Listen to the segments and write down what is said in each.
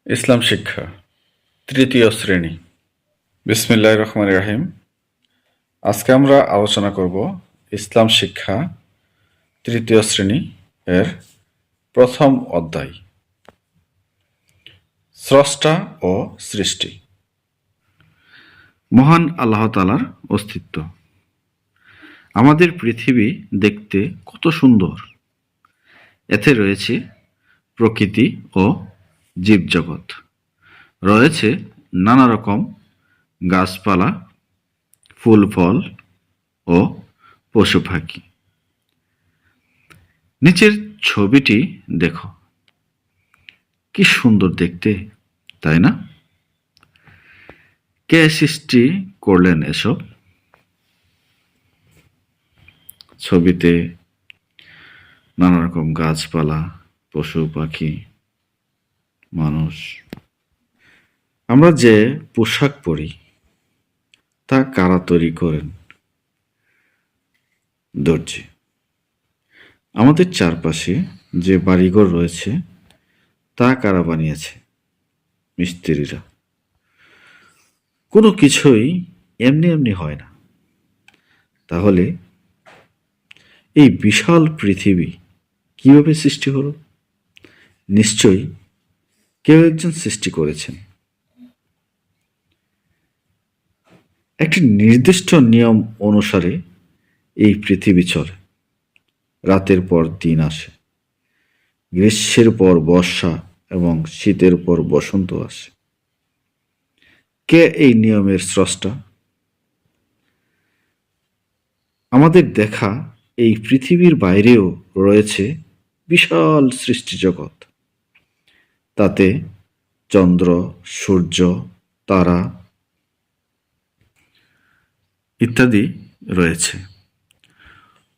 ইসলাম শিক্ষা তৃতীয় শ্রেণী। বিসমিল্লাহির রহমানির রহিম। আজকে আমরা আলোচনা করব ইসলাম শিক্ষা তৃতীয় শ্রেণী এর প্রথম অধ্যায়, স্রষ্টা ও সৃষ্টি। মহান আল্লাহ তাআলার অস্তিত্ব। আমাদের পৃথিবী দেখতে কত সুন্দর। এতে রয়েছে প্রকৃতি ও জীবজগৎ, রয়েছে নানা রকম গাছপালা, ফুল ফল ও পশু পাখি। নিচের ছবিটি দেখো, কি সুন্দর দেখতে, তাই না? কে সৃষ্টি করলেন এসব? ছবিতে নানা রকম গাছপালা, পশু পাখি, মানুষ। আমরা যে পোশাক পরি তা কারা তৈরি করেন? দর্জি। আমাদের চারপাশে যে বাড়িঘর রয়েছে তা কারা বানিয়েছে? মিস্ত্রিরা। কোনো কিছুই এমনি এমনি হয় না। তাহলে এই বিশাল পৃথিবী কিভাবে সৃষ্টি হলো? নিশ্চয়ই কেউ একজন সৃষ্টি করেছেন। একটি নির্দিষ্ট নিয়ম অনুসারে এই পৃথিবী চলে। রাতের পর দিন আসে, গ্রীষ্মের পর বর্ষা এবং শীতের পর বসন্ত আসে। কে এই নিয়মের স্রষ্টা? আমাদের দেখা এই পৃথিবীর বাইরেও রয়েছে বিশাল সৃষ্টি জগৎ। তাতে চন্দ্র, সূর্য, তারা ইত্যাদি রয়েছে।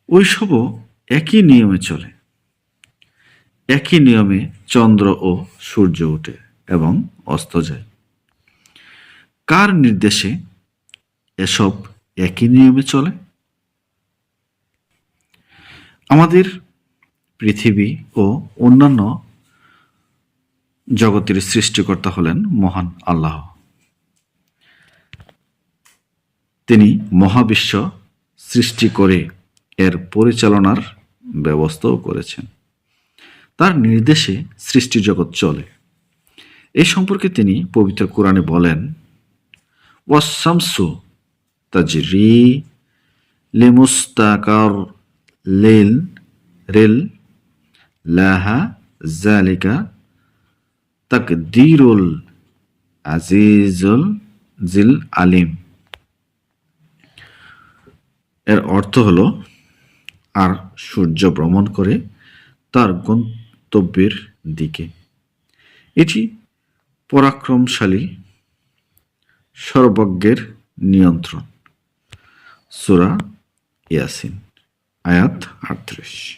ওইসবও একই নিয়মে চলে। একই নিয়মে চন্দ্র ও সূর্য ওঠে এবং অস্ত যায়। কার নির্দেশে এসব একই নিয়মে চলে? আমাদের পৃথিবী ও অন্যান্য জগতের সৃষ্টিকর্তা হলেন মহান আল্লাহ। তিনি মহাবিশ্ব সৃষ্টি করে এর পরিচালনার ব্যবস্থাও করেছেন। তার নির্দেশে সৃষ্টি জগৎ চলে। এই সম্পর্কে তিনি পবিত্র কোরআনে বলেন, ওয়াস-শামসু তাজরি লিমুস্তাকার রিল লাহা যালিকা তাকদীরুল আজিজুল জিল আলিম। এর অর্থ হলো, আর সূর্য ভ্রমণ করে তার গন্তব্যের দিকে। এটি পরাক্রমশালী সর্বজ্ঞের নিয়ন্ত্রণ। সূরা ইয়াসিন আয়াত 38।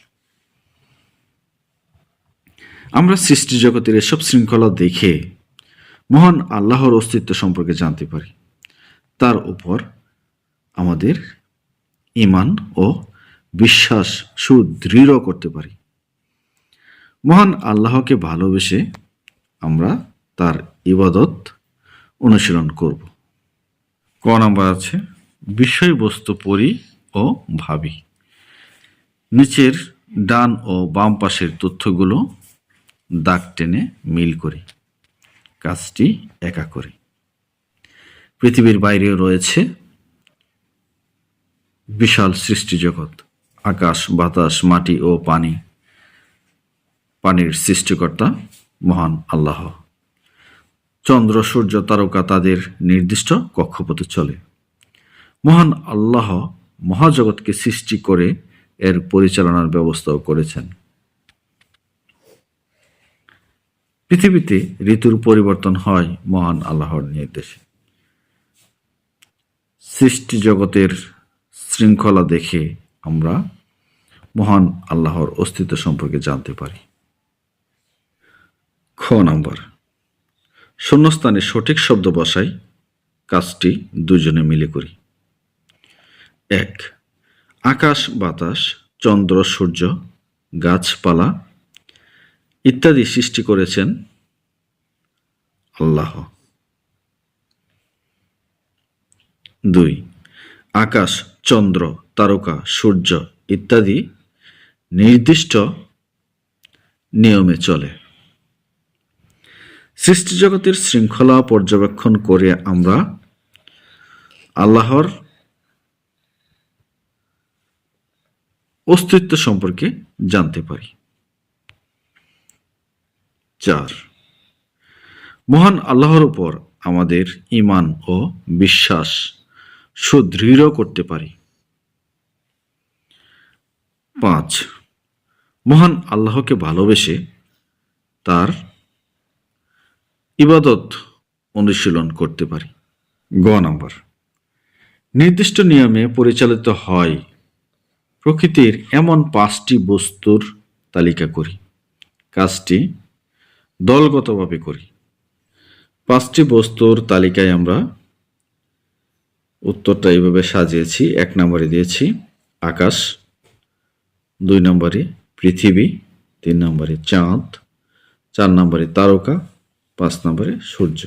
আমরা সৃষ্টি জগতের এসব শৃঙ্খলা দেখে মহান আল্লাহর অস্তিত্ব সম্পর্কে জানতে পারি। তার উপর আমাদের ঈমান ও বিশ্বাস সুদৃঢ় করতে পারি। মহান আল্লাহকে ভালোবেসে আমরা তার ইবাদত অনুশীলন করব। ক নাম্বার আছে, বিষয়বস্তু পড়ি ও ভাবি। নিচের ডান ও বাম পাশের তথ্যগুলো দাগ টেনে মিল করি। কাজটি একা করি। পৃথিবীর বাইরেও রয়েছে বিশাল সৃষ্টি জগৎ। আকাশ, বাতাস, মাটি ও পানি। পানির সৃষ্টিকর্তা মহান আল্লাহ। চন্দ্র, সূর্য, তারকা তাদের নির্দিষ্ট কক্ষপথে চলে। মহান আল্লাহ মহাজগৎকে সৃষ্টি করে এর পরিচালনার ব্যবস্থাও করেছেন। পৃথিবীতে ঋতুর পরিবর্তন হয় মহান আল্লাহর নির্দেশে। সৃষ্টি জগতের শৃঙ্খলা দেখে আমরা মহান আল্লাহর অস্তিত্ব সম্পর্কে জানতে পারি। খ নাম্বার, শূন্যস্থানে সঠিক শব্দ বসাই। কাজটি দুজনে মিলে করি। 1. আকাশ, বাতাস, চন্দ্র, সূর্য, গাছপালা ইত্যাদি সৃষ্টি করেছেন আল্লাহ। 2, আকাশ, চন্দ্র, তারকা, সূর্য ইত্যাদি নির্দিষ্ট নিয়মে চলে। সৃষ্টিজগতের শৃঙ্খলা পর্যবেক্ষণ করে আমরা আল্লাহর অস্তিত্ব সম্পর্কে জানতে পারি। 4, মহান আল্লাহর উপর আমাদের ঈমান ও বিশ্বাস সুদৃঢ় করতে পারি। 5, মহান আল্লাহকে ভালোবেসে তার ইবাদত অনুশীলন করতে পারি। গ নাম্বার, নির্দিষ্ট নিয়মে পরিচালিত হয় প্রকৃতির এমন 5টি বস্তুর তালিকা করি। কাজটি দলগতভাবে করি। 5টি বস্তুর তালিকায় আমরা উত্তরটা এইভাবে সাজিয়েছি। 1 নম্বরে দিয়েছি আকাশ, 2 নম্বরে পৃথিবী, 3 নম্বরে চাঁদ, 4 নম্বরে তারকা, 5 নম্বরে সূর্য।